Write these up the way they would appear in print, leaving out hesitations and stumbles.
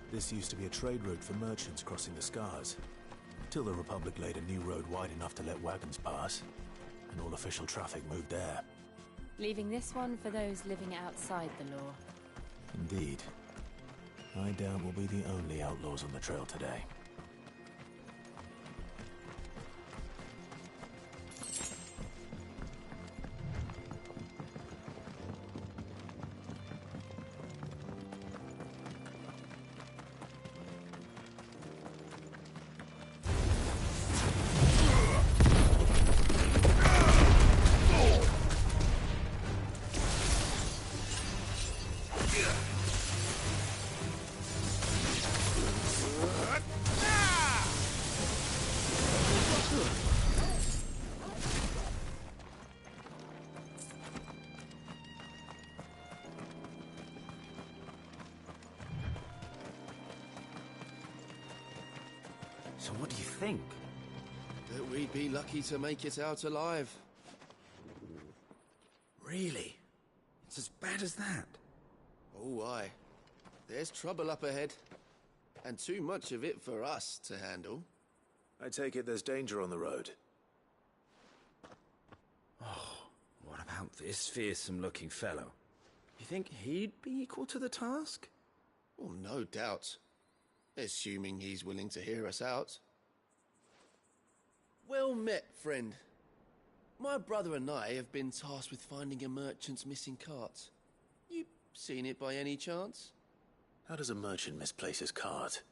This used to be a trade route for merchants crossing the Scars, till the Republic laid a new road wide enough to let wagons pass, and all official traffic moved there. Leaving this one for those living outside the law. Indeed. I doubt we'll be the only outlaws on the trail today. So what do you think? That we'd be lucky to make it out alive. Really? It's as bad as that? Oh, aye. There's trouble up ahead. And too much of it for us to handle. I take it there's danger on the road. Oh, what about this fearsome-looking fellow? You think he'd be equal to the task? Well, no doubt. Assuming he's willing to hear us out. Well met, friend. My brother and I have been tasked with finding a merchant's missing cart. You seen it by any chance? How does a merchant misplace his cart?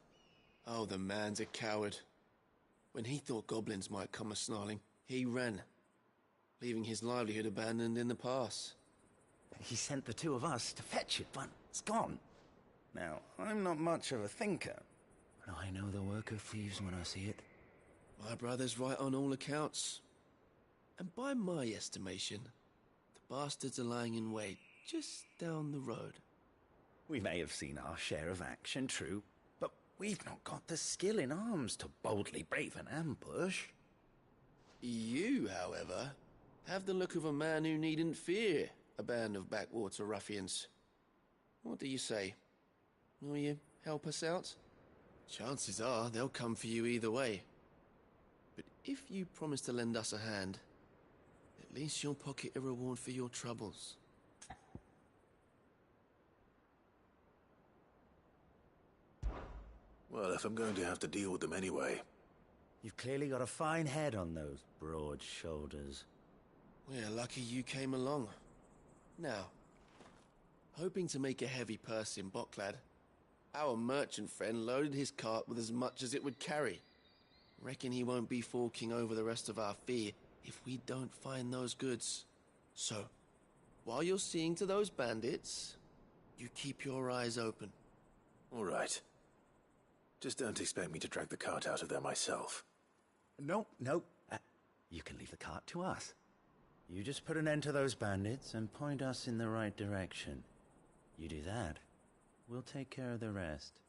Oh, the man's a coward. When he thought goblins might come a-snarling, he ran, leaving his livelihood abandoned in the pass. He sent the two of us to fetch it, but it's gone. Now, I'm not much of a thinker, but I know the work of thieves when I see it. My brother's right on all accounts. And by my estimation, the bastards are lying in wait just down the road. We may have seen our share of action, true, but we've not got the skill in arms to boldly brave an ambush. You, however, have the look of a man who needn't fear a band of backwater ruffians. What do you say? Will you help us out? Chances are they'll come for you either way. But if you promise to lend us a hand, at least you'll pocket a reward for your troubles. Well, if I'm going to have to deal with them anyway. You've clearly got a fine head on those broad shoulders. We're lucky you came along. Now, hoping to make a heavy purse in Bocklad, our merchant friend loaded his cart with as much as it would carry. Reckon he won't be forking over the rest of our fee if we don't find those goods. So, while you're seeing to those bandits, you keep your eyes open. All right. Just don't expect me to drag the cart out of there myself. No. You can leave the cart to us. You just put an end to those bandits and point us in the right direction. You do that, we'll take care of the rest.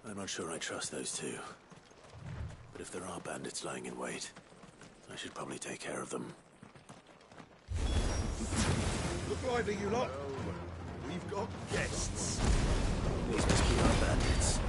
I'm not sure I trust those two. But if there are bandits lying in wait, I should probably take care of them. Look lively, you lot. We've got guests. These must be our bandits.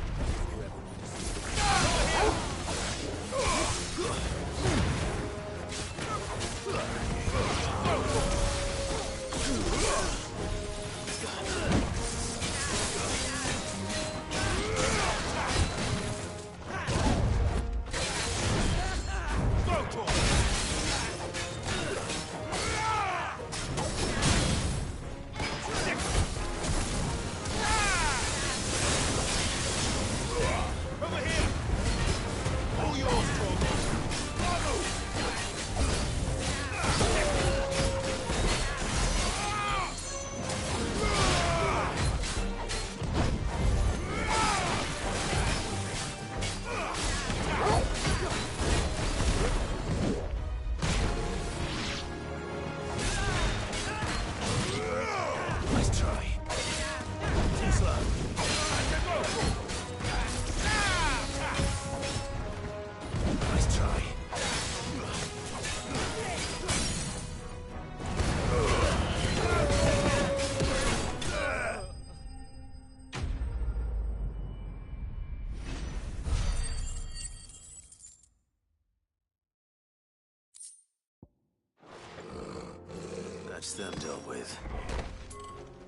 That's them dealt with.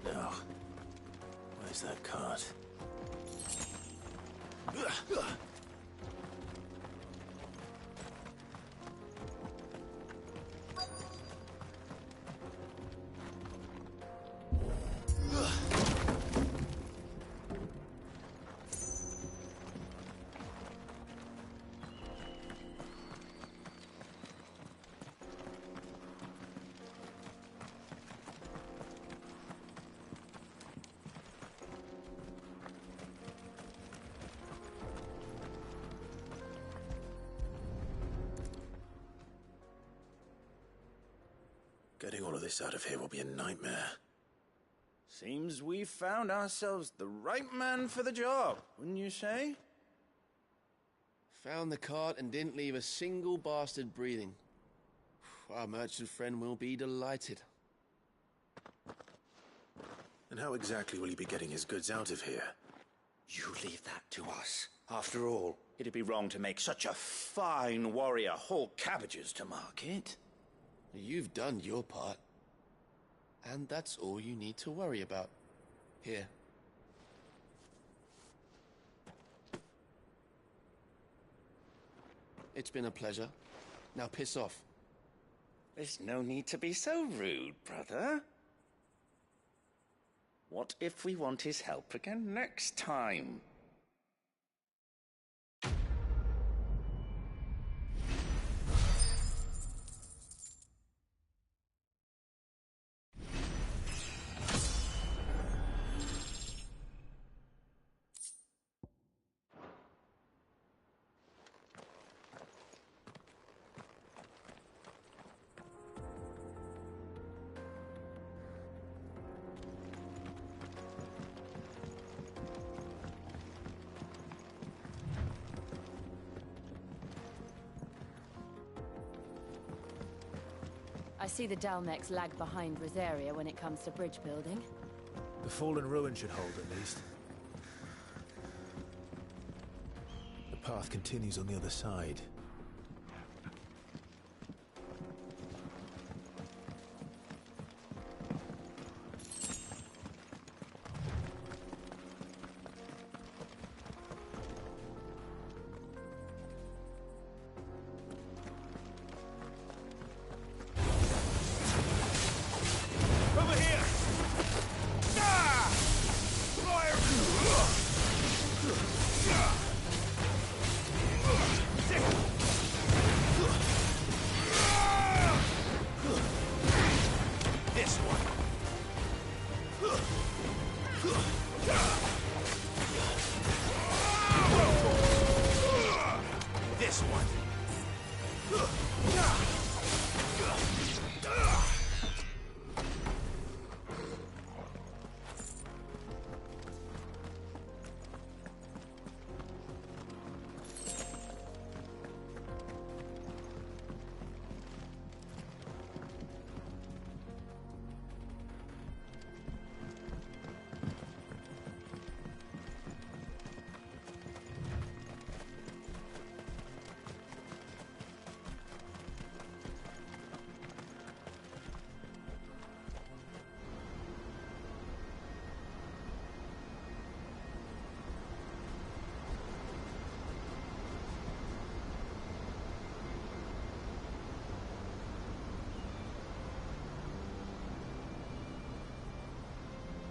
Now, where's that cart? Getting all of this out of here will be a nightmare. Seems we found ourselves the right man for the job, wouldn't you say? Found the cart and didn't leave a single bastard breathing. Our merchant friend will be delighted. And how exactly will he be getting his goods out of here? You leave that to us. After all, it'd be wrong to make such a fine warrior haul cabbages to market. You've done your part. And that's all you need to worry about. Here. It's been a pleasure. Now piss off. There's no need to be so rude, brother. What if we want his help again next time? I see the Dalmex lag behind Rosaria when it comes to bridge building. The fallen ruin should hold, at least. The path continues on the other side.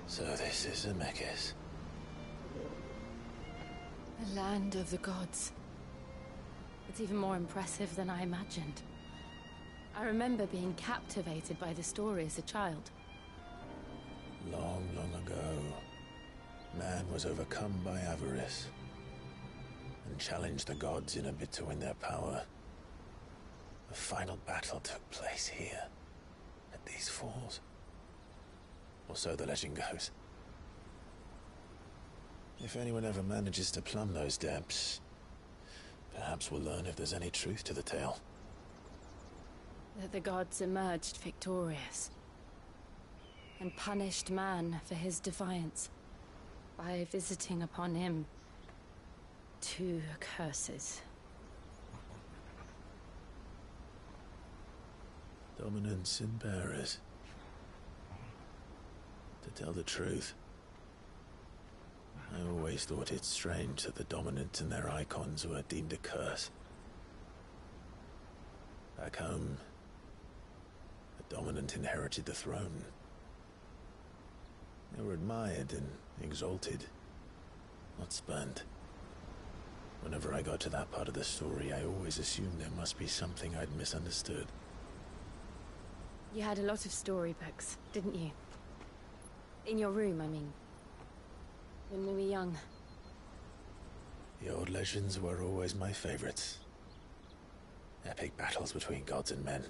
So this is Zemeckis. The land of the gods. It's even more impressive than I imagined. I remember being captivated by the story as a child. Long, long ago, man was overcome by avarice and challenged the gods in a bid to win their power. The final battle took place here, at these falls. Or so the legend goes. If anyone ever manages to plumb those depths, perhaps we'll learn if there's any truth to the tale. That the gods emerged victorious and punished man for his defiance by visiting upon him 2 curses. Dominance and bearers. To tell the truth, I always thought it strange that the dominant and their icons were deemed a curse. Back home, the dominant inherited the throne. They were admired and exalted, not spurned. Whenever I got to that part of the story, I always assumed there must be something I'd misunderstood. You had a lot of storybooks, didn't you? In your room, I mean. When we were young. The old legends were always my favorites. Epic battles between gods and men.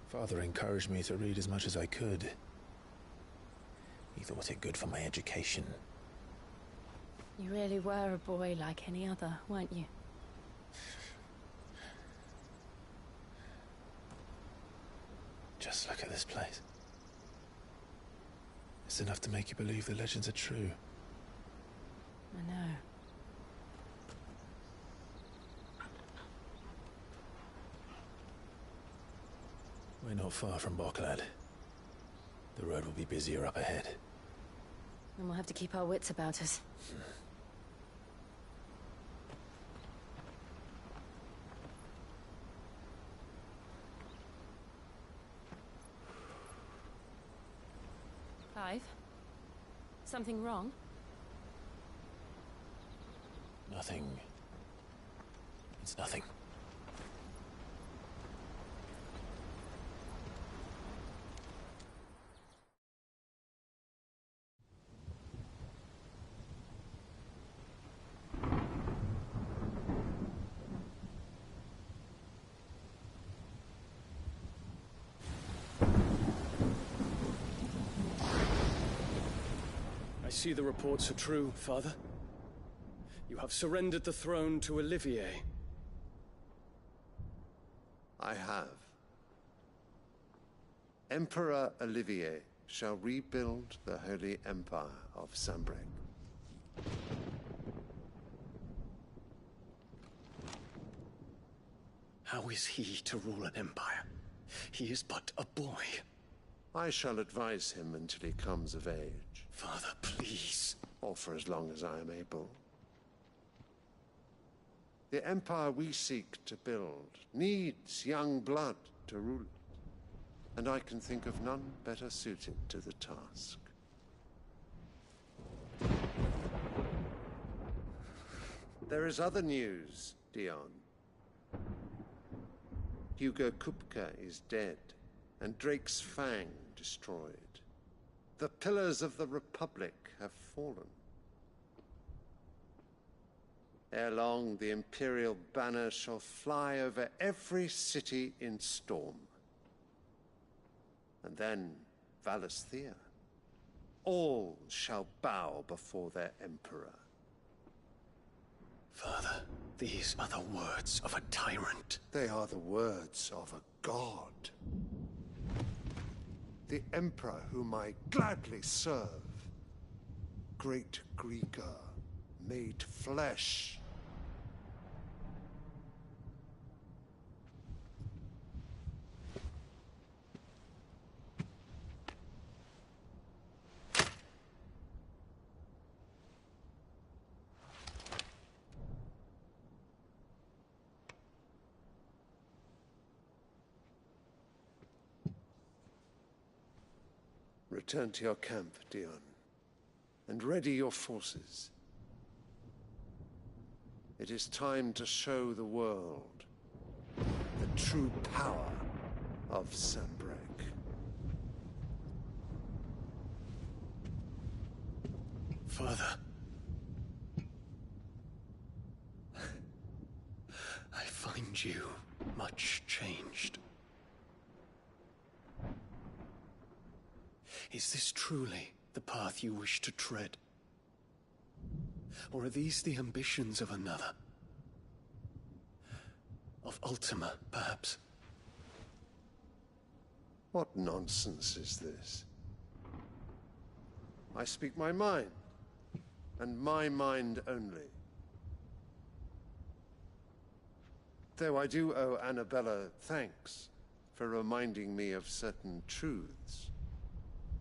Father encouraged me to read as much as I could. He thought it good for my education. You really were a boy like any other, weren't you? Just look at this place. It's enough to make you believe the legends are true. I know. We're not far from Boklad. The road will be busier up ahead. And we'll have to keep our wits about us. Clive? Something wrong? Nothing. It's nothing. I see the reports are true, Father. You have surrendered the throne to Olivier. I have. Emperor Olivier shall rebuild the Holy Empire of Sanbreque. How is he to rule an empire? He is but a boy. I shall advise him until he comes of age. Father, please. Or for as long as I am able. The empire we seek to build needs young blood to rule it, and I can think of none better suited to the task. There is other news, Dion. Hugo Kupka is dead, and Drake's Fang destroyed. The pillars of the Republic have fallen. Ere long, the Imperial banner shall fly over every city in Storm. And then Valisthea. All shall bow before their Emperor. Father, these are the words of a tyrant. They are the words of a god. The Emperor whom I gladly serve. Great Greager, made flesh. Return to your camp, Dion, and ready your forces. It is time to show the world the true power of Sanbreque. Father. I find you much changed. Is this truly the path you wish to tread? Or are these the ambitions of another? Of Ultima, perhaps? What nonsense is this? I speak my mind, and my mind only. Though I do owe Annabella thanks for reminding me of certain truths.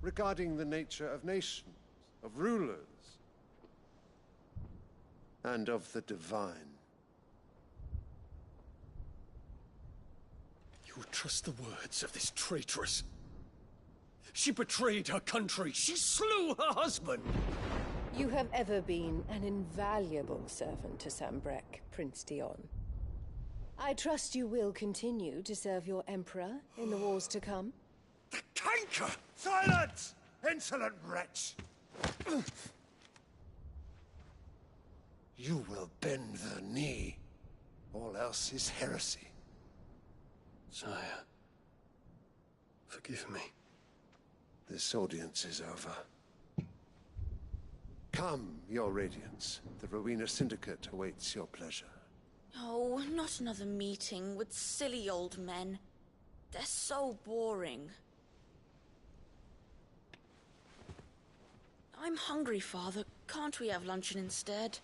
regarding the nature of nations, of rulers, and of the divine. You would trust the words of this traitress? She betrayed her country. She slew her husband. You have ever been an invaluable servant to Sambrek, Prince Dion. I trust you will continue to serve your Emperor in the wars to come. The canker! Silence! Insolent wretch! You will bend the knee. All else is heresy. Sire, forgive me. This audience is over. Come, your Radiance. The Rowena Syndicate awaits your pleasure. Oh, not another meeting with silly old men. They're so boring. I'm hungry, Father. Can't we have luncheon instead?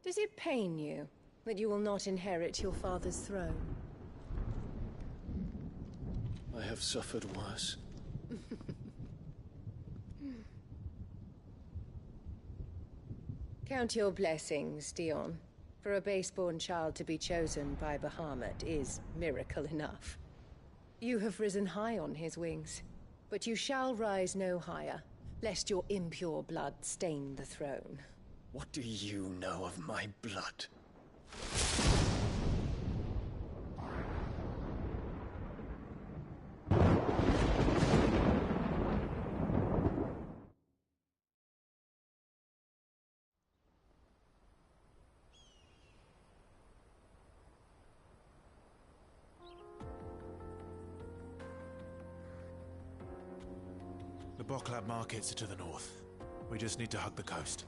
Does it pain you that you will not inherit your father's throne? I have suffered worse. Count your blessings, Dion. For a base-born child to be chosen by Bahamut is miracle enough. You have risen high on his wings, but you shall rise no higher, lest your impure blood stain the throne. What do you know of my blood? The Boklab markets are to the north. We just need to hug the coast.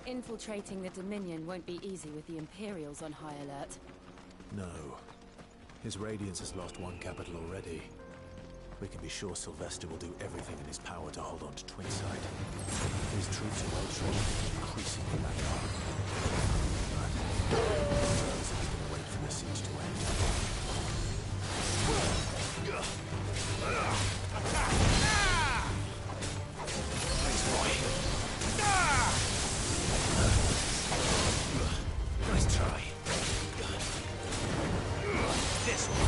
Infiltrating the Dominion won't be easy with the Imperials on high alert. No. His Radiance has lost one capital already. We can be sure Sylvester will do everything in his power to hold on to Twinside. His troops are well trained and increasingly back up. But he's gonna wait for the siege to end. Thanks, boy. Nice try. This one.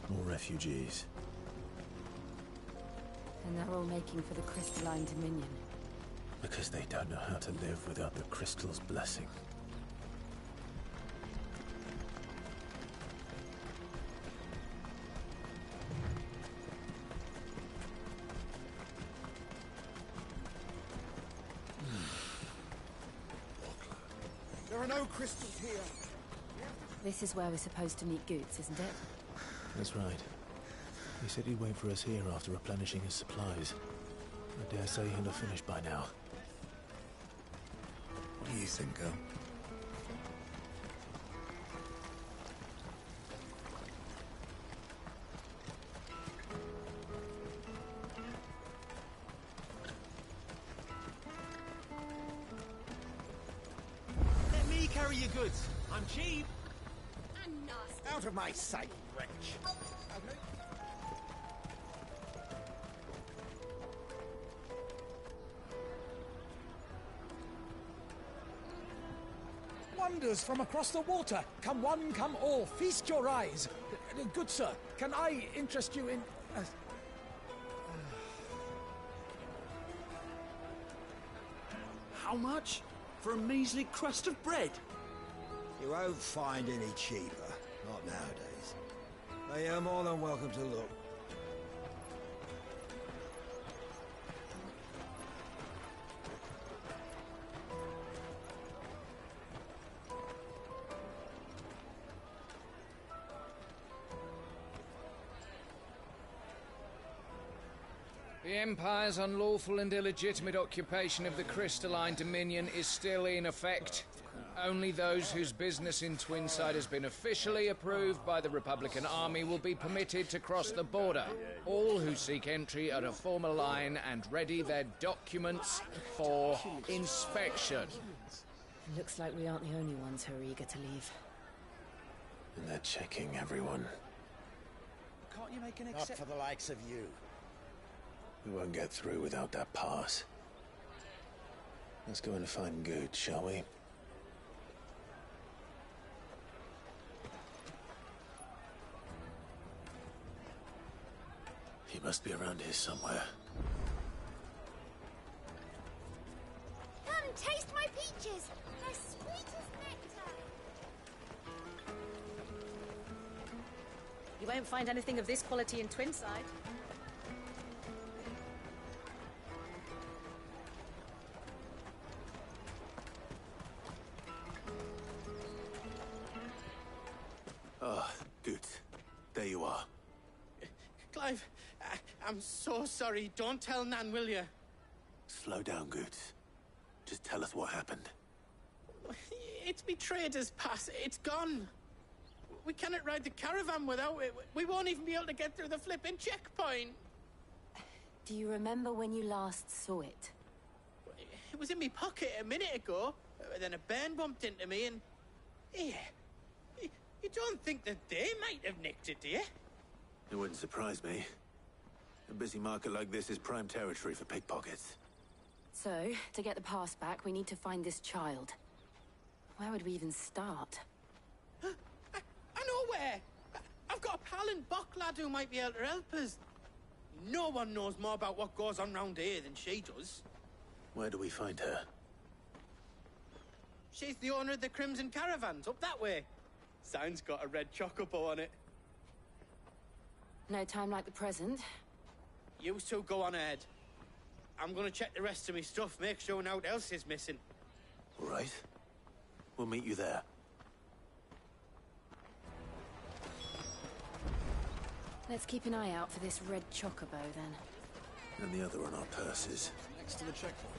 More refugees. And they're all making for the Crystalline Dominion. Because they don't know how to live without the Crystal's blessing. There are no crystals here. We have to This is where we're supposed to meet Goots, isn't it? That's right. He said he'd wait for us here after replenishing his supplies. I dare say he'll have finished by now. What do you think, girl? Let me carry your goods. I'm cheap. And nasty. Out of my sight, wretch! Wonders from across the water. Come one, come all. Feast your eyes. Good sir, can I interest you in... How much? For a measly crust of bread? You won't find any cheaper. Not nowadays. But you're more than welcome to look. The Empire's unlawful and illegitimate occupation of the Crystalline Dominion is still in effect. Only those whose business in Twinside has been officially approved by the Republican Army will be permitted to cross the border. All who seek entry are to form a line and ready their documents for inspection. Looks like we aren't the only ones who are eager to leave. And they're checking everyone. Can't you make an exception? Not for the likes of you. We won't get through without that pass. Let's go and find Good, shall we? He must be around here somewhere. Come, taste my peaches! They're sweet as nectar! You won't find anything of this quality in Twinside. Ah, Good. There you are. Clive, I'm so sorry. Don't tell Nan, will you? Slow down, Good. Just tell us what happened. It's me trader's pass. It's gone. We cannot ride the caravan without it. We won't even be able to get through the flipping checkpoint. Do you remember when you last saw it? It was in my pocket a minute ago. Then a bairn bumped into me and... Yeah. You don't think that they might have nicked it, do you? It wouldn't surprise me. A busy market like this is prime territory for pickpockets. So, to get the pass back, we need to find this child. Where would we even start? I know where! I've got a pal in Bocklad who might be able to help us. No one knows more about what goes on round here than she does. Where do we find her? She's the owner of the Crimson Caravans, up that way. Sign's got a red chocobo on it. No time like the present. You two go on ahead. I'm gonna check the rest of my stuff, make sure nothing else is missing. All right. We'll meet you there. Let's keep an eye out for this red chocobo, then. And the other on our purses. Next to the checkpoint.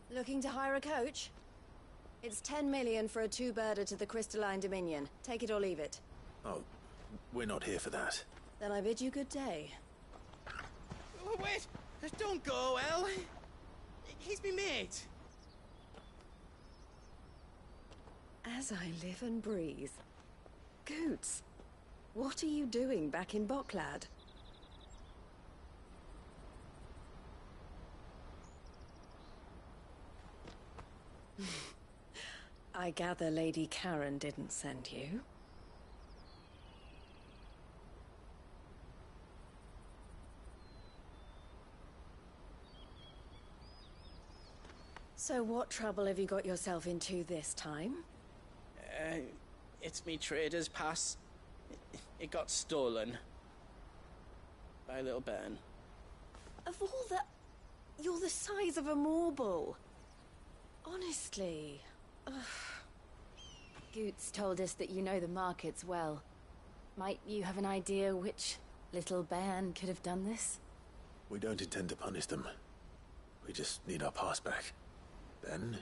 Looking to hire a coach? It's 10 million for a two-birder to the Crystalline Dominion. Take it or leave it. Oh, we're not here for that. Then I bid you good day. Oh, wait! Don't go, El. He's me mate. As I live and breathe. Goots, what are you doing back in Bocklad? I gather Lady Karen didn't send you. So what trouble have you got yourself into this time? It's me trader's pass. It got stolen. By a little bairn. Of all the... You're the size of a marble. Honestly. Ugh. Goots told us that you know the markets well. Might you have an idea which little bairn could have done this? We don't intend to punish them. We just need our pass back. Then,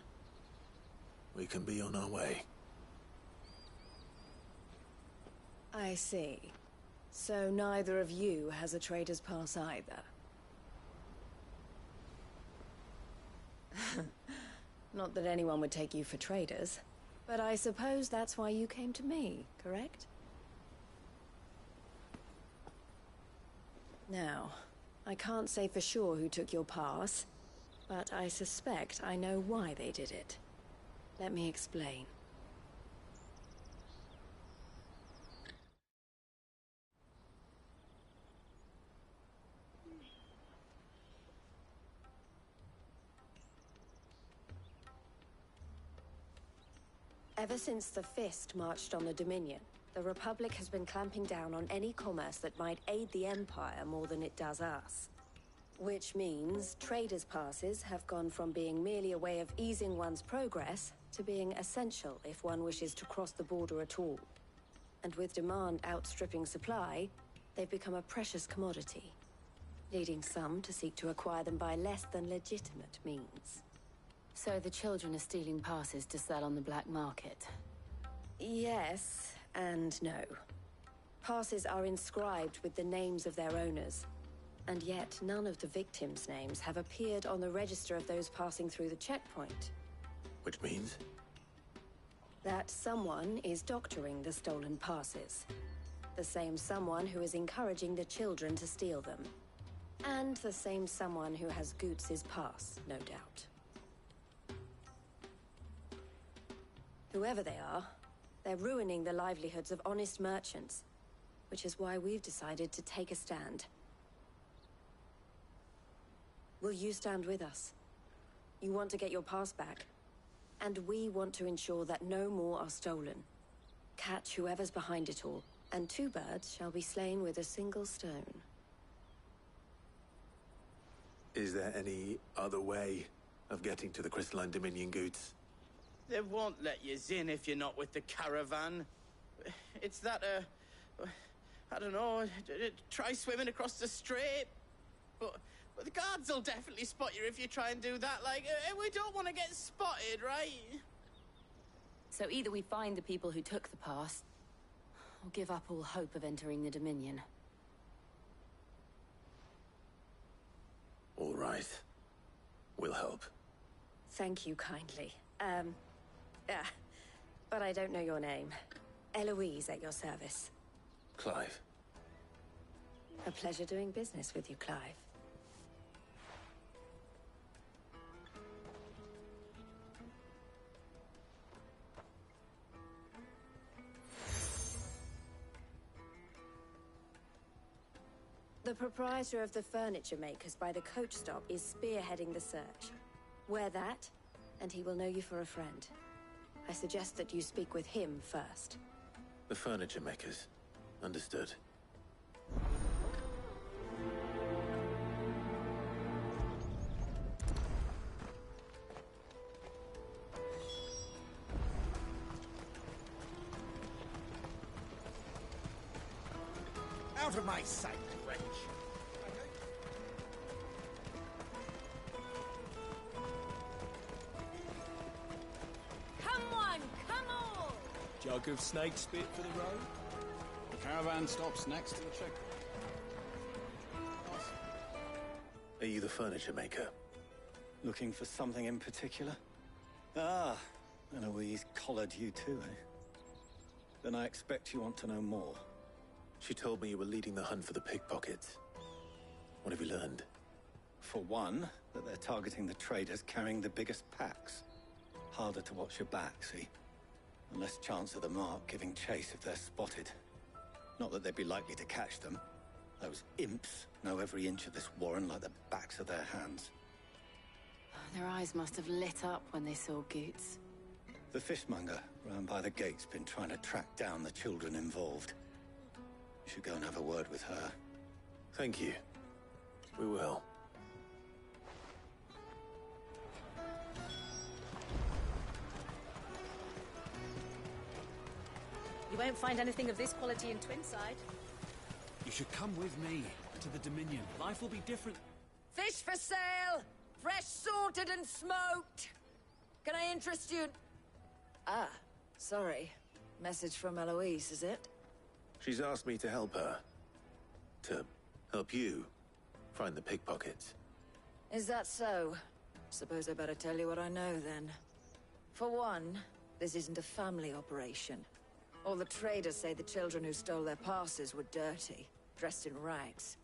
we can be on our way. I see. So neither of you has a trader's pass either. Not that anyone would take you for traders, but I suppose that's why you came to me, correct? Now, I can't say for sure who took your pass, but I suspect I know why they did it. Let me explain. Ever since the Fist marched on the Dominion, the Republic has been clamping down on any commerce that might aid the Empire more than it does us. Which means traders' passes have gone from being merely a way of easing one's progress to being essential if one wishes to cross the border at all. And with demand outstripping supply, they've become a precious commodity, leading some to seek to acquire them by less than legitimate means. So the children are stealing passes to sell on the black market? Yes and no. Passes are inscribed with the names of their owners, and yet none of the victims' names have appeared on the register of those passing through the checkpoint. Which means? That someone is doctoring the stolen passes. The same someone who is encouraging the children to steal them. And the same someone who has Goots' pass, no doubt. Whoever they are, they're ruining the livelihoods of honest merchants, which is why we've decided to take a stand. Will you stand with us? You want to get your pass back, and we want to ensure that no more are stolen. Catch whoever's behind it all, and two birds shall be slain with a single stone. Is there any other way of getting to the Crystalline Dominion, Goots? They won't let you in if you're not with the caravan. It's that, I don't know, try swimming across the strait. But the guards will definitely spot you if you try and do that. Like, we don't want to get spotted, right? So either we find the people who took the pass, or give up all hope of entering the Dominion. All right. We'll help. Thank you kindly. But I don't know your name. Eloise at your service. Clive. A pleasure doing business with you, Clive. The proprietor of the furniture makers by the coach stop is spearheading the search. Wear that, and he will know you for a friend. I suggest that you speak with him first. The furniture makers. Understood. Out of my sight, wench! Come on, come on! Jug of snake spit for the road? The caravan stops next to the checkpoint. Are you the furniture maker? Looking for something in particular? Ah, Eloise collared you too, eh? Then I expect you want to know more. She told me you were leading the hunt for the pickpockets. What have you learned? For one, that they're targeting the traders carrying the biggest packs. Harder to watch your back, see? And less chance of the mark giving chase if they're spotted. Not that they'd be likely to catch them. Those imps know every inch of this warren like the backs of their hands. Their eyes must have lit up when they saw Goots. The fishmonger round by the gate's been trying to track down the children involved. You should go and have a word with her. Thank you. We will. You won't find anything of this quality in Twinside. You should come with me to the Dominion. Life will be different. Fish for sale! Fresh sorted and smoked! Can I interest you? Ah, sorry. Message from Eloise, is it? She's asked me to help her. To help you find the pickpockets. Is that so? Suppose I better tell you what I know, then. For one, this isn't a family operation. All the traders say the children who stole their passes were dirty, dressed in rags.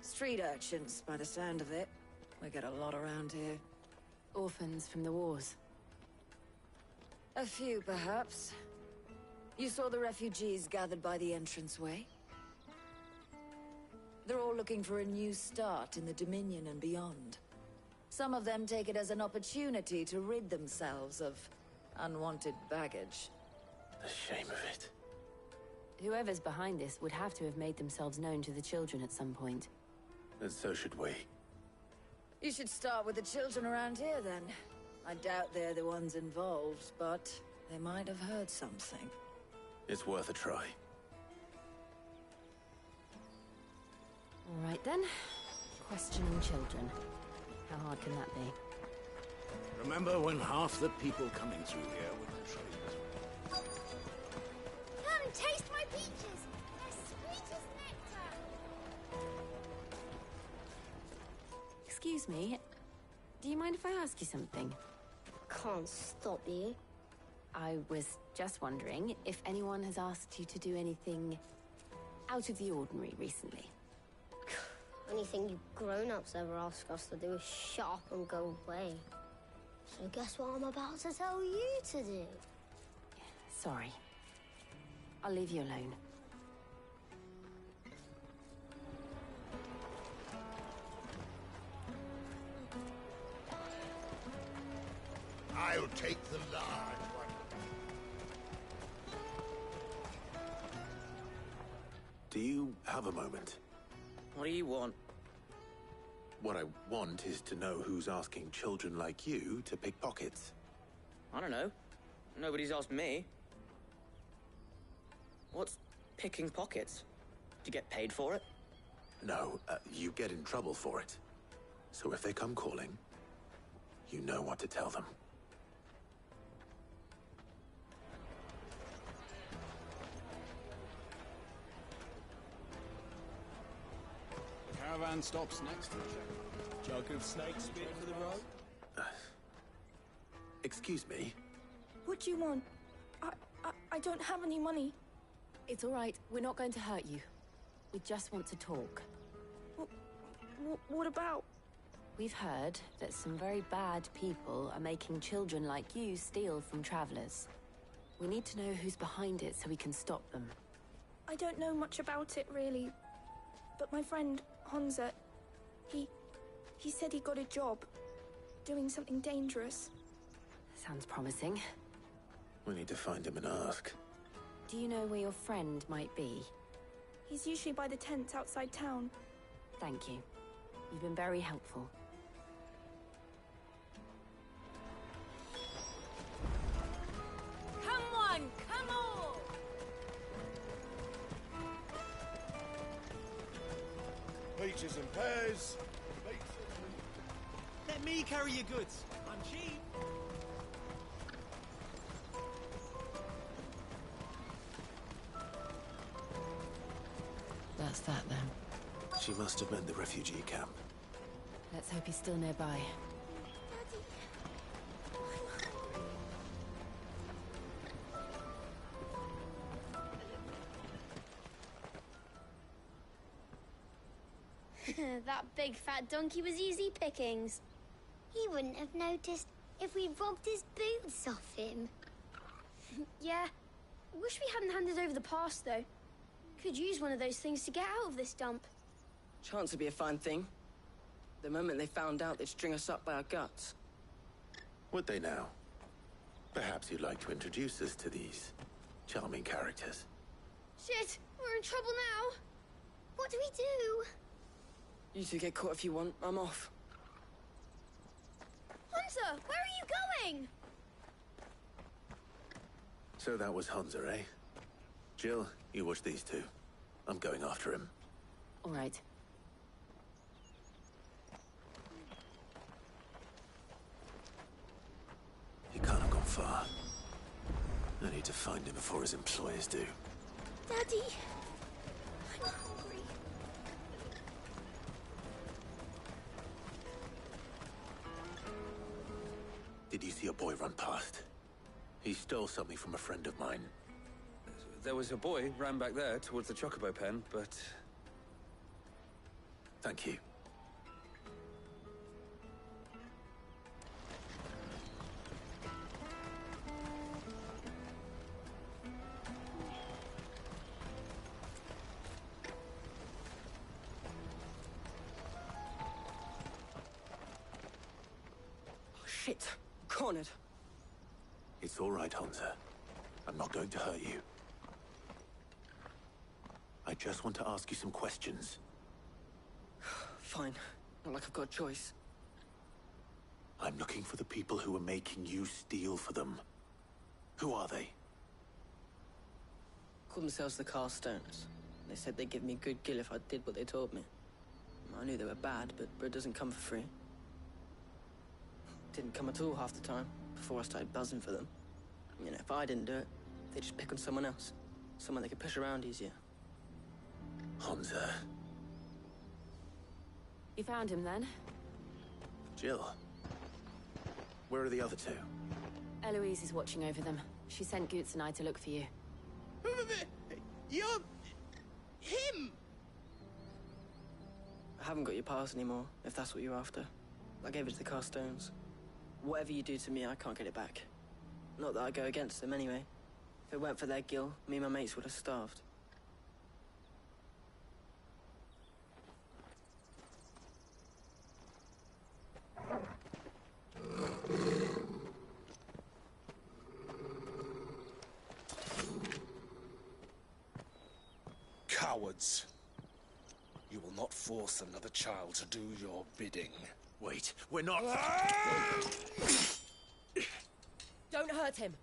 Street urchins, by the sound of it. We get a lot around here. Orphans from the wars. A few, perhaps. You saw the refugees gathered by the entranceway? They're all looking for a new start in the Dominion and beyond. Some of them take it as an opportunity to rid themselves of unwanted baggage. The shame of it. Whoever's behind this would have to have made themselves known to the children at some point. And so should we. You should start with the children around here, then. I doubt they're the ones involved, but they might have heard something. It's worth a try. All right, then. Questioning children. How hard can that be? Remember when half the people coming through here were the traders? Come, taste my peaches! They're sweet as nectar! Excuse me. Do you mind if I ask you something? Can't stop you. I was just wondering if anyone has asked you to do anything out of the ordinary recently. Anything you grown-ups ever ask us to do is shut up and go away. So guess what I'm about to tell you to do? Sorry. I'll leave you alone. I'll take the large one. Do you have a moment? What do you want? What I want is to know who's asking children like you to pick pockets. I don't know. Nobody's asked me. What's picking pockets? Do you get paid for it? No, you get in trouble for it. So if they come calling, you know what to tell them. The caravan stops next to the check. Jug of snake spit for the road? Excuse me? What do you want? I don't have any money. It's all right. We're not going to hurt you. We just want to talk. What about? We've heard that some very bad people are making children like you steal from travelers. We need to know who's behind it so we can stop them. I don't know much about it, really. But my friend, Honza, he said he got a job. Doing something dangerous. Sounds promising. We need to find him and ask. Do you know where your friend might be? He's usually by the tents outside town. Thank you. You've been very helpful. Come on, come on! Peaches and pears. Let me carry your goods. I'm cheap. That's that, then. She must have meant the refugee camp. Let's hope he's still nearby. That big fat donkey was easy pickings. He wouldn't have noticed if we'd robbed his boots off him. Yeah. Wish we hadn't handed over the pass, though. Could use one of those things to get out of this dump. Chance would be a fine thing. The moment they found out, they'd string us up by our guts. Would they now? Perhaps you'd like to introduce us to these charming characters. Shit! We're in trouble now! What do we do? You two get caught if you want. I'm off. Hunter! Where are you going? So that was Hunter, eh? Jill, you watch these two. I'm going after him. All right. He can't have gone far. I need to find him before his employers do. Daddy! I'm hungry. Did you see a boy run past? He stole something from a friend of mine. There was a boy ran back there towards the Chocobo pen, but... Thank you. Oh, shit. Cornered. It's all right, Hunter. I'm not going to hurt you. I just want to ask you some questions. Fine. Not like I've got a choice. I'm looking for the people who are making you steal for them. Who are they? Called themselves the Carstones. They said they'd give me good gill if I did what they told me. I knew they were bad, but bread doesn't come for free. Didn't come at all half the time, before I started buzzing for them. You know, if I didn't do it, they'd just pick on someone else. Someone they could push around easier. Hunter. You found him then? Jill. Where are the other two? Eloise is watching over them. She sent Goots and I to look for you. You're... him! I haven't got your pass anymore, if that's what you're after. I gave it to the Carstones. Whatever you do to me, I can't get it back. Not that I go against them anyway. If it weren't for their gill, me and my mates would have starved. Cowards. You will not force another child to do your bidding. Wait, we're not... Don't hurt him.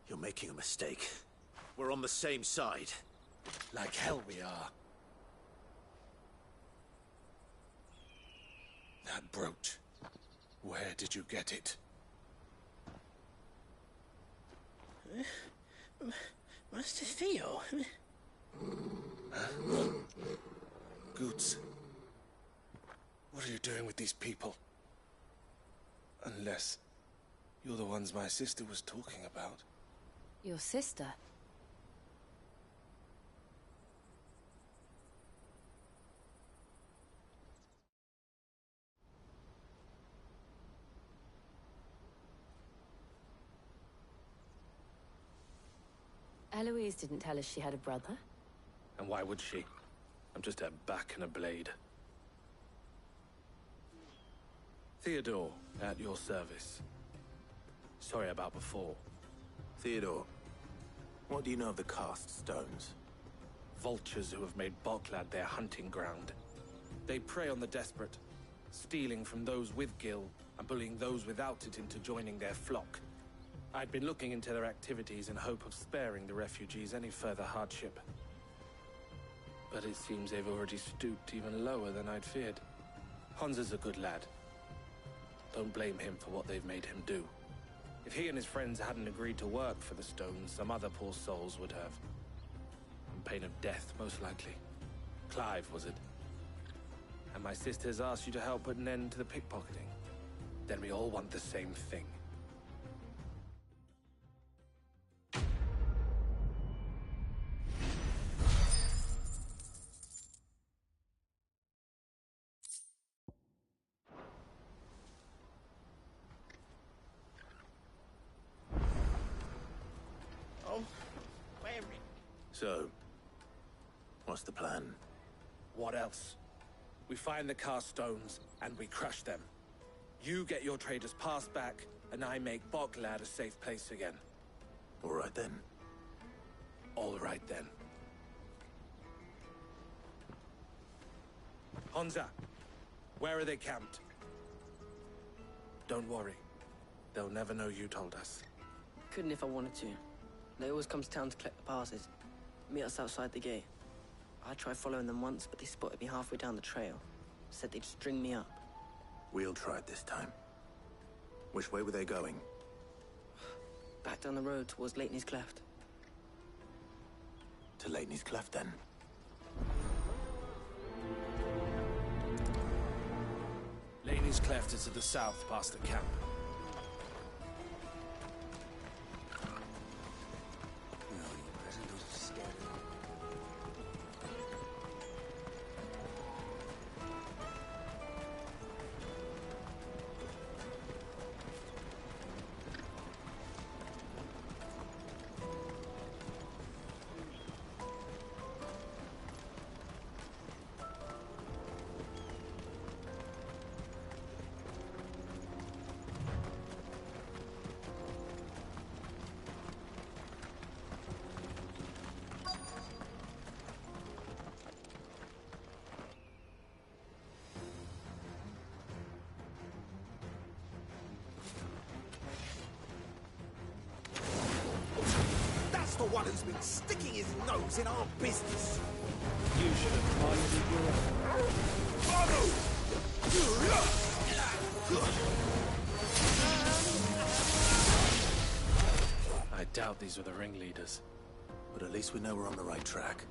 You're making a mistake. We're on the same side. Like hell we are. That brooch. Where did you get it? Master Theo? Goots. What are you doing with these people? Unless you're the ones my sister was talking about. Your sister? Eloise didn't tell us she had a brother. And why would she? I'm just her back and a blade. Theodore, at your service. Sorry about before. Theodore, what do you know of the Cast Stones? Vultures who have made Boklad their hunting ground. They prey on the desperate, stealing from those with gil and bullying those without it into joining their flock. I'd been looking into their activities in hope of sparing the refugees any further hardship. But it seems they've already stooped even lower than I'd feared. Hansa's a good lad. Don't blame him for what they've made him do. If he and his friends hadn't agreed to work for the Stones, some other poor souls would have. On pain of death, most likely. Clive, was it? And my sisters asked you to help put an end to the pickpocketing. Then we all want the same thing. So, what's the plan? What else? We find the cast stones, and we crush them. You get your trader's pass back, and I make Boklad a safe place again. All right then. All right then. Honza, where are they camped? Don't worry. They'll never know you told us. Couldn't if I wanted to. They always come to town to collect the passes. Meet us outside the gate. I tried following them once, but they spotted me halfway down the trail. Said they'd string me up. We'll try it this time. Which way were they going? Back down the road towards Leitney's Cleft. To Leitney's Cleft, then. Leitney's Cleft is to the south, past the camp. The one who's been sticking his nose in our business. You should have minded your... I doubt these were the ringleaders. But at least we know we're on the right track.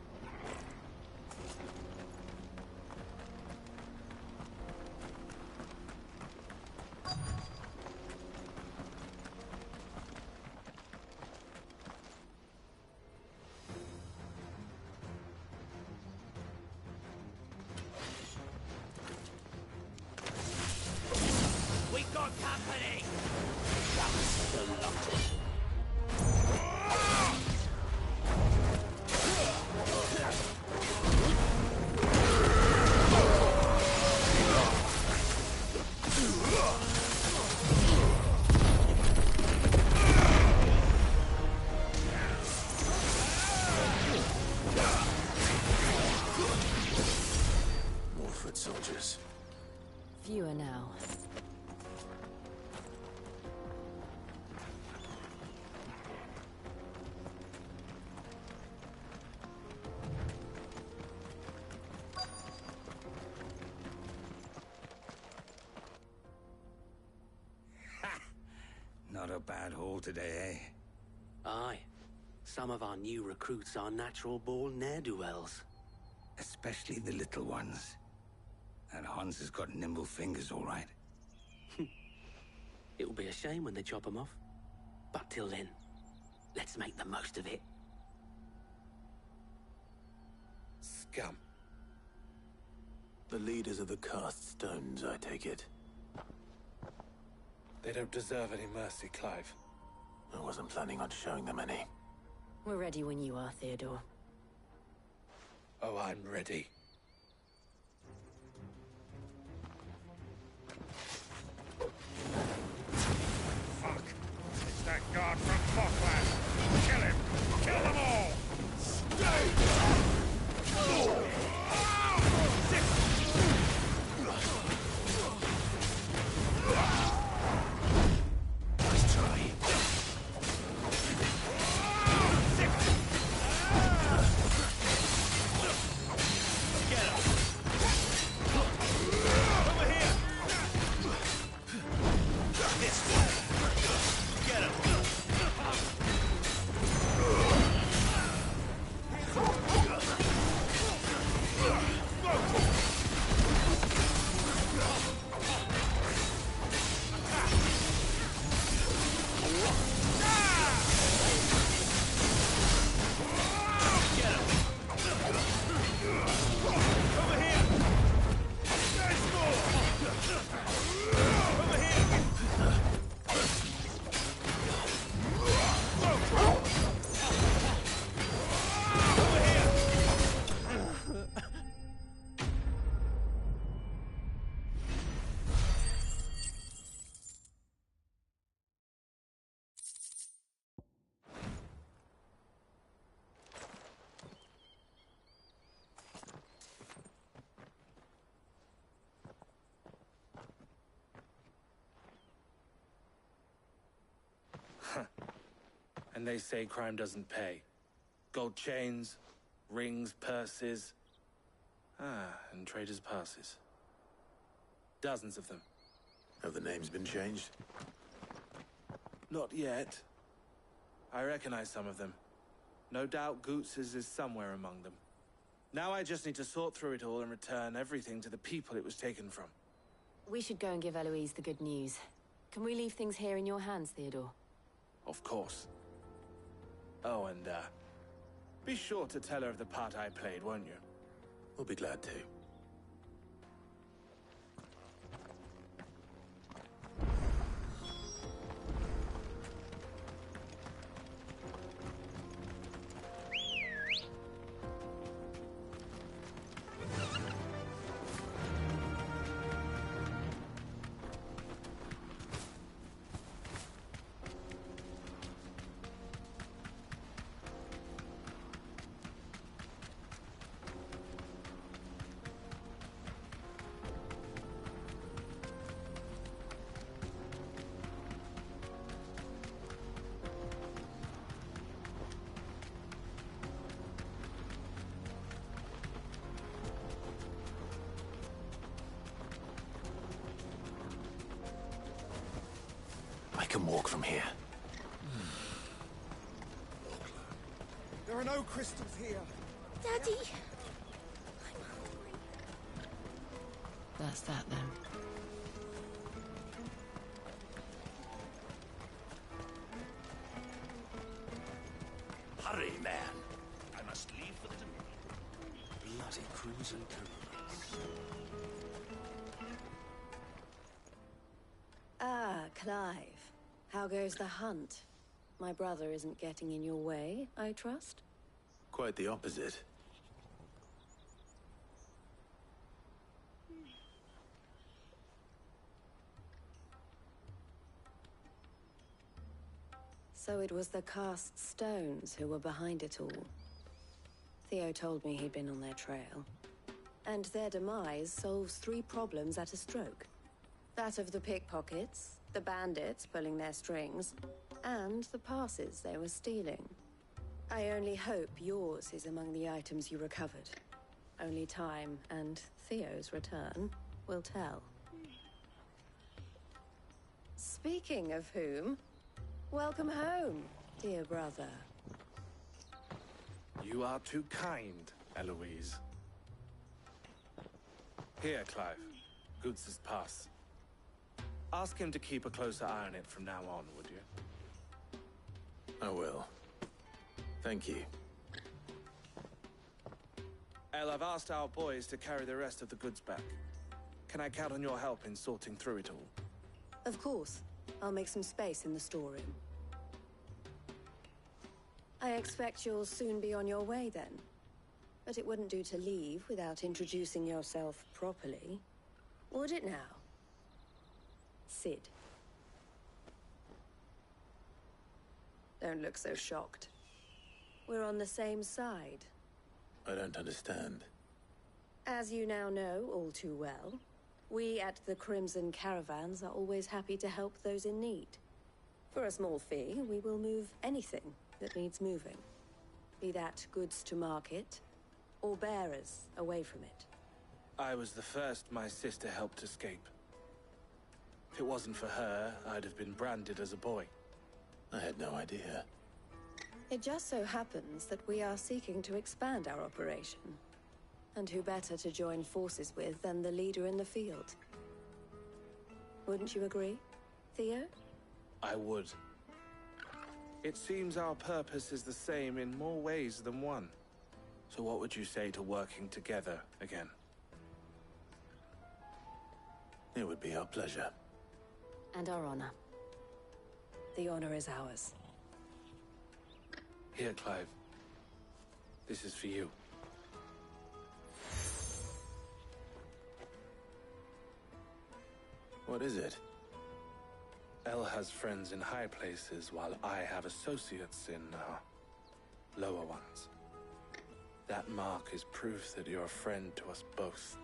Fewer now. Not a bad haul today, eh? Aye. Some of our new recruits are natural-born ne'er-do-wells. Especially the little ones. That Hans has got nimble fingers, all right. It'll be a shame when they chop them off. But till then, let's make the most of it. Scum. The leaders of the cast stones, I take it. They don't deserve any mercy, Clive. I wasn't planning on showing them any. We're ready when you are, Theodore. Oh, I'm ready. Fuck! It's that guard from Boklad! Kill him! Kill them all! Stay! Nice try. And they say crime doesn't pay. Gold chains, rings, purses. And traders' passes. Dozens of them. Have the names been changed? Not yet. I recognize some of them. No doubt Goots's is somewhere among them. Now I just need to sort through it all and return everything to the people it was taken from. We should go and give Eloise the good news. Can we leave things here in your hands, Theodore? Of course. Oh, and, be sure to tell her of the part I played, won't you? We'll be glad to. I can walk from here. There are no crystals here. Daddy! That's that, then. Hurry, man. I must leave for the Dominion. Bloody crimson caravans. Ah, Clive. How goes the hunt? My brother isn't getting in your way, I trust? Quite the opposite. So it was the cast stones who were behind it all. Theo told me he'd been on their trail. And their demise solves 3 problems at a stroke. That of the pickpockets, the bandits pulling their strings, and the passes they were stealing. I only hope yours is among the items you recovered. Only time and Theo's return will tell. Speaking of whom, welcome home, dear brother. You are too kind, Eloise. Here, Clive. Goots's pass. Ask him to keep a closer eye on it from now on, would you? I will. Thank you. El, I've asked our boys to carry the rest of the goods back. Can I count on your help in sorting through it all? Of course. I'll make some space in the storeroom. I expect you'll soon be on your way then. But it wouldn't do to leave without introducing yourself properly. Would it now? Sid. Don't look so shocked. We're on the same side. I don't understand. As you now know all too well, we at the Crimson Caravans are always happy to help those in need. For a small fee, we will move anything that needs moving. Be that goods to market, or bearers away from it. I was the first my sister helped escape. If it wasn't for her, I'd have been branded as a boy. I had no idea. It just so happens that we are seeking to expand our operation. And who better to join forces with than the leader in the field? Wouldn't you agree, Theo? I would. It seems our purpose is the same in more ways than one. So what would you say to working together again? It would be our pleasure. And our honor. The honor is ours. Here, Clive. This is for you. What is it? El has friends in high places, while I have associates in, lower ones. That mark is proof that you're a friend to us both.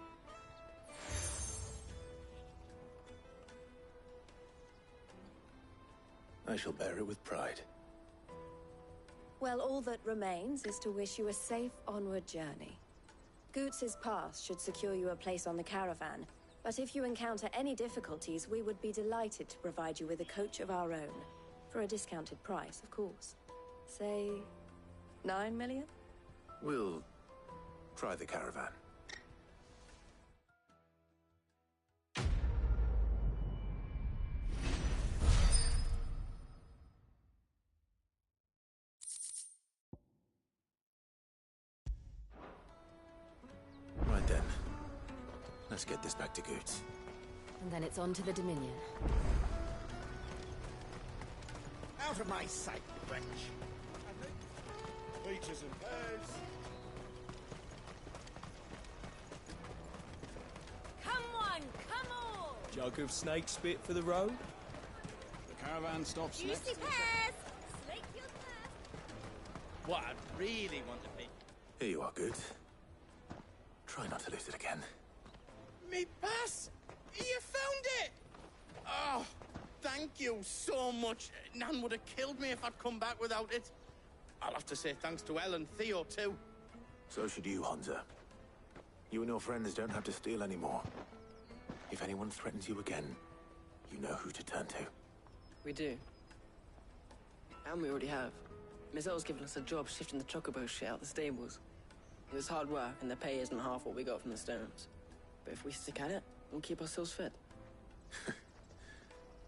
I shall bear it with pride. Well, all that remains is to wish you a safe onward journey. Goots's pass should secure you a place on the caravan, but if you encounter any difficulties, we would be delighted to provide you with a coach of our own. For a discounted price, of course. Say, 9 million? We'll try the caravan. Right then. Let's get this back to Goots. And then it's on to the Dominion. Out of my sight, wench. Peaches and pears. Come on, come on! Jug of snake spit for the road? The caravan stops Juicy next. pears! Slake your thirst! What I really want to be. Here you are, Goots. Try not to lose it again. Me pass! You found it! Oh, thank you so much. Nan would have killed me if I'd come back without it. I'll have to say thanks to Elle and Theo, too. So should you, Hansa. You and your friends don't have to steal anymore. If anyone threatens you again, you know who to turn to. We do. And we already have. Miss Earl's given us a job shifting the chocobo shit out the stables. It was hard work, and the pay isn't half what we got from the stones. But if we stick at it, we'll keep ourselves fit.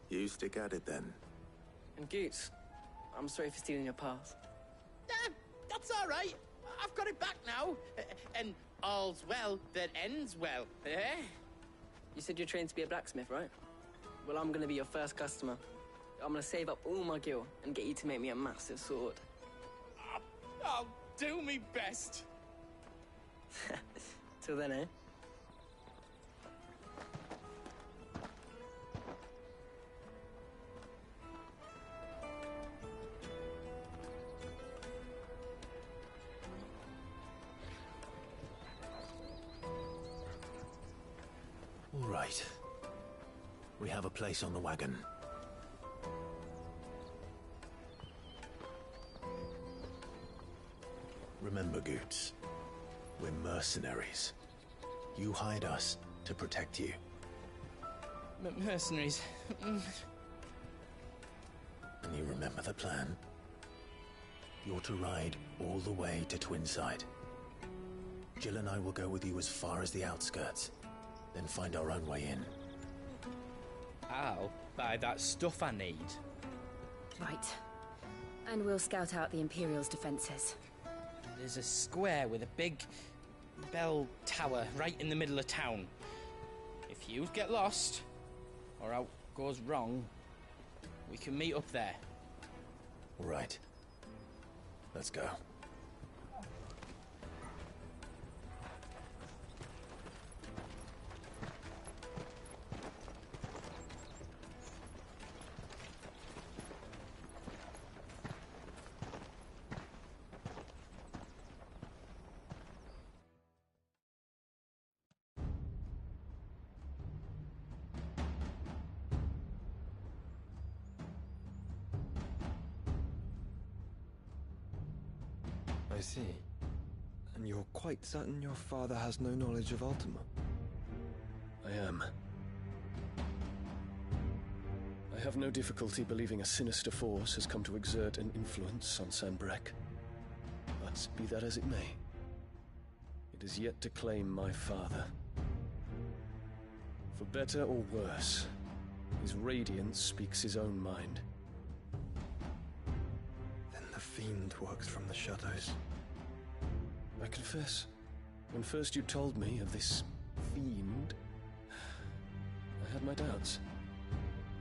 You stick at it, then. And Goots, I'm sorry for stealing your path. That's all right. I've got it back now. And all's well that ends well, eh? You said you're trained to be a blacksmith, right? Well, I'm gonna be your first customer. I'm gonna save up all my gil and get you to make me a massive sword. I'll do me best. Till then, eh? All right. We have a place on the wagon. Remember, Goots, we're mercenaries. You hide us to protect you. Mercenaries. And you remember the plan? You're to ride all the way to Twinside. Jill and I will go with you as far as the outskirts, then find our own way in. I'll buy that stuff I need. Right. And we'll scout out the Imperial's defenses. There's a square with a big bell tower right in the middle of town. If you get lost, or out goes wrong, we can meet up there. All right. Let's go. I see. And you're quite certain your father has no knowledge of Ultima? I am. I have no difficulty believing a sinister force has come to exert an influence on Sanbreque. But be that as it may, it is yet to claim my father. For better or worse, his radiance speaks his own mind. Then the fiend works from the shadows. I confess, when first you told me of this fiend, I had my doubts,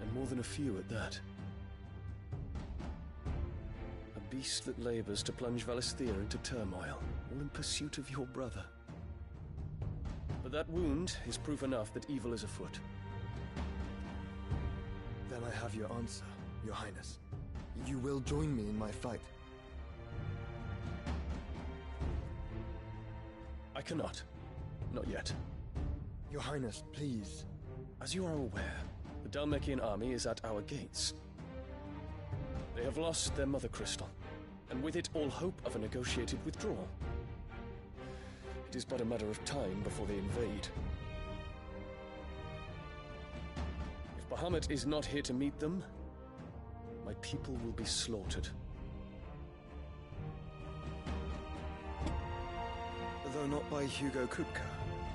and more than a few at that. A beast that labors to plunge Valisthea into turmoil, all in pursuit of your brother. But that wound is proof enough that evil is afoot. Then I have your answer, Your Highness. You will join me in my fight. I cannot. Not yet. Your Highness, please. As you are aware, the Dalmekian army is at our gates. They have lost their mother crystal, and with it all hope of a negotiated withdrawal. It is but a matter of time before they invade. If Bahamut is not here to meet them, my people will be slaughtered. Though not by Hugo Kupka,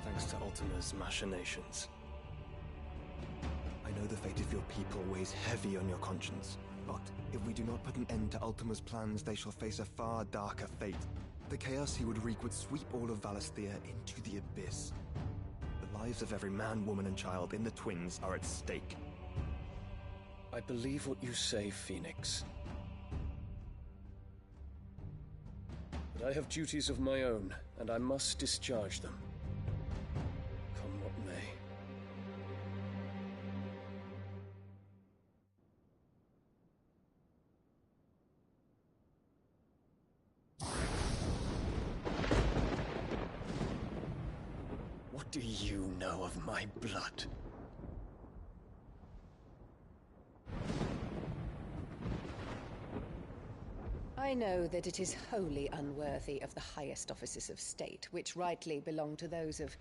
thanks to Ultima's machinations. I know the fate of your people weighs heavy on your conscience, but if we do not put an end to Ultima's plans, they shall face a far darker fate. The chaos he would wreak would sweep all of Valisthea into the abyss. The lives of every man, woman, and child in the Twins are at stake. I believe what you say, Phoenix. But I have duties of my own, and I must discharge them. Come what may. What do you know of my blood? I know that it is wholly unworthy of the highest offices of state, which rightly belong to those of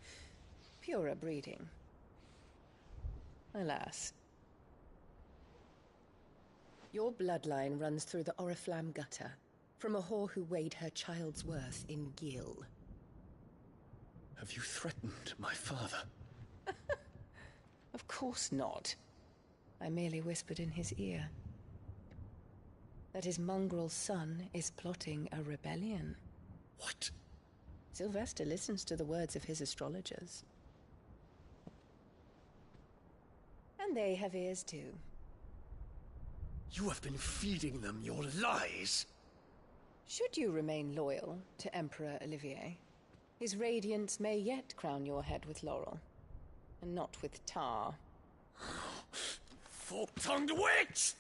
purer breeding. Alas. Your bloodline runs through the Oriflamme gutter, from a whore who weighed her child's worth in gil. Have you threatened my father? Of course not. I merely whispered in his ear that his mongrel son is plotting a rebellion. What? Sylvester listens to the words of his astrologers. And they have ears too. You have been feeding them your lies! Should you remain loyal to Emperor Olivier, his radiance may yet crown your head with laurel, and not with tar. Fork-tongued witch!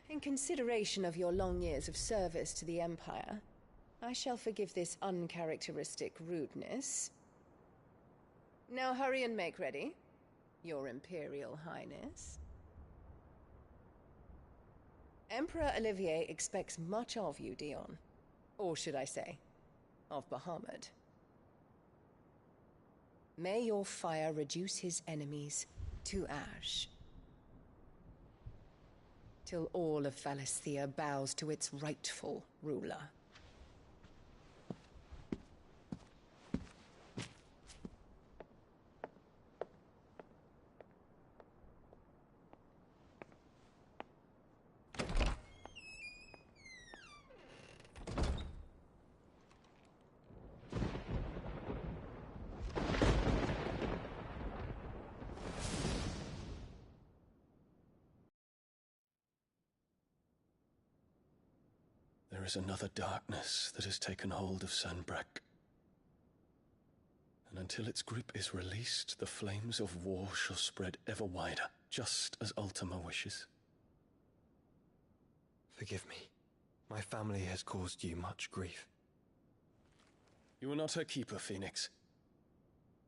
In consideration of your long years of service to the Empire, I shall forgive this uncharacteristic rudeness. Now hurry and make ready, Your Imperial Highness. Emperor Olivier expects much of you, Dion. Or should I say, of Bahamut. May your fire reduce his enemies to ash, till all of Valisthea bows to its rightful ruler. There is another darkness that has taken hold of Sanbreque. And until its grip is released, the flames of war shall spread ever wider, just as Ultima wishes. Forgive me. My family has caused you much grief. You are not her keeper, Phoenix.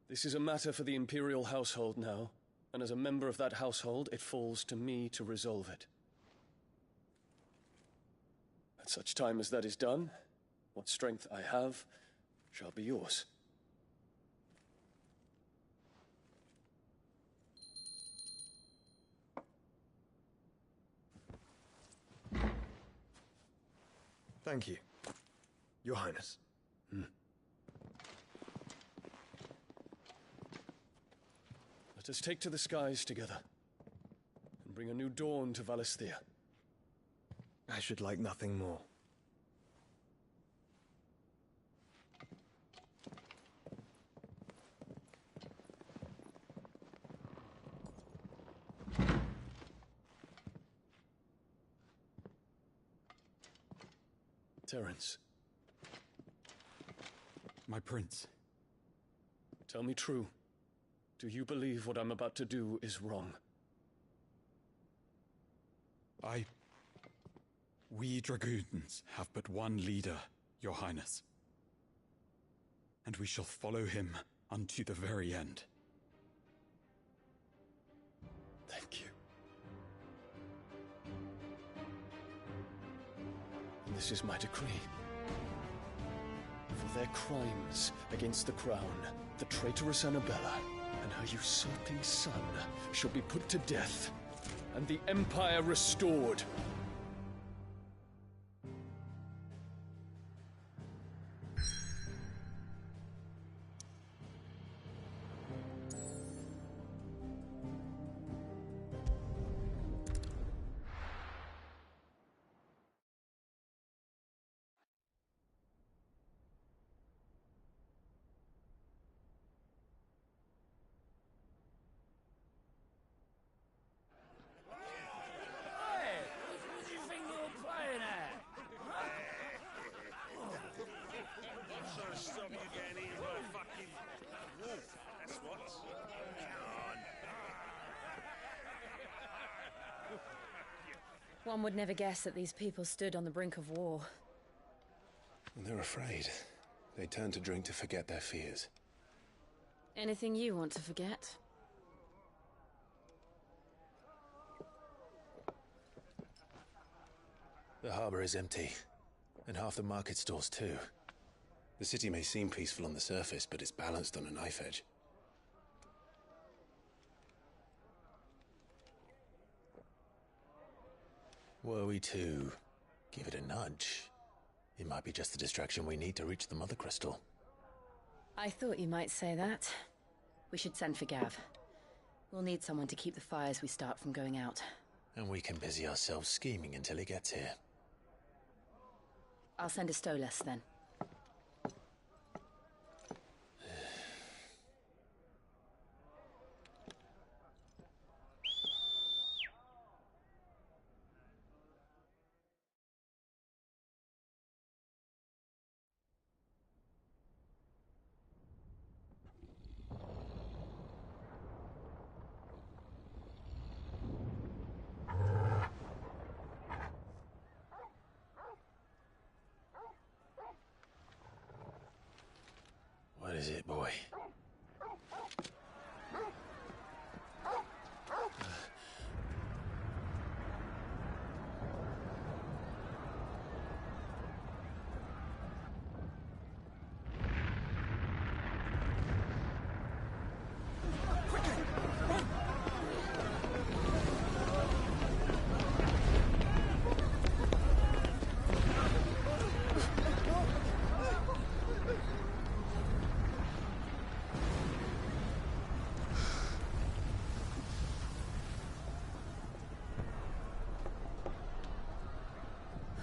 This is a matter for the Imperial household now, and as a member of that household, it falls to me to resolve it. At such time as that is done, what strength I have shall be yours. Thank you, Your Highness. Let us take to the skies together, and bring a new dawn to Valisthea. I should like nothing more. Terence. My prince. Tell me true. Do you believe what I'm about to do is wrong? We dragoons have but one leader, Your Highness. And we shall follow him unto the very end. Thank you. And this is my decree. For their crimes against the crown, the traitorous Annabella and her usurping son shall be put to death, and the Empire restored. One would never guess that these people stood on the brink of war. They're afraid. They turn to drink to forget their fears. Anything you want to forget? The harbor is empty, and half the market stalls too. The city may seem peaceful on the surface, but it's balanced on a knife edge. Were we to give it a nudge, it might be just the distraction we need to reach the Mother Crystal. I thought you might say that. We should send for Gav. We'll need someone to keep the fires we start from going out. And we can busy ourselves scheming until he gets here. I'll send a Stolas then. What is it, boy?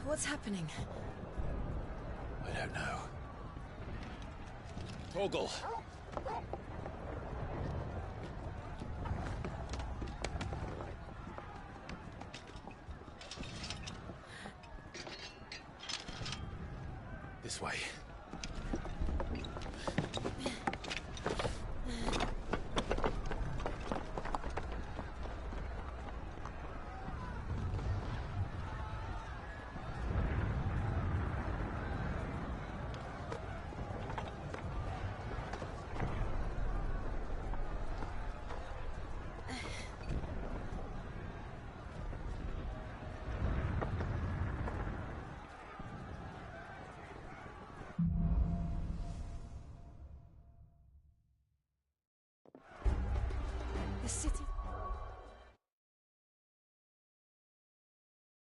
What's happening? I don't know. Torgal! This way.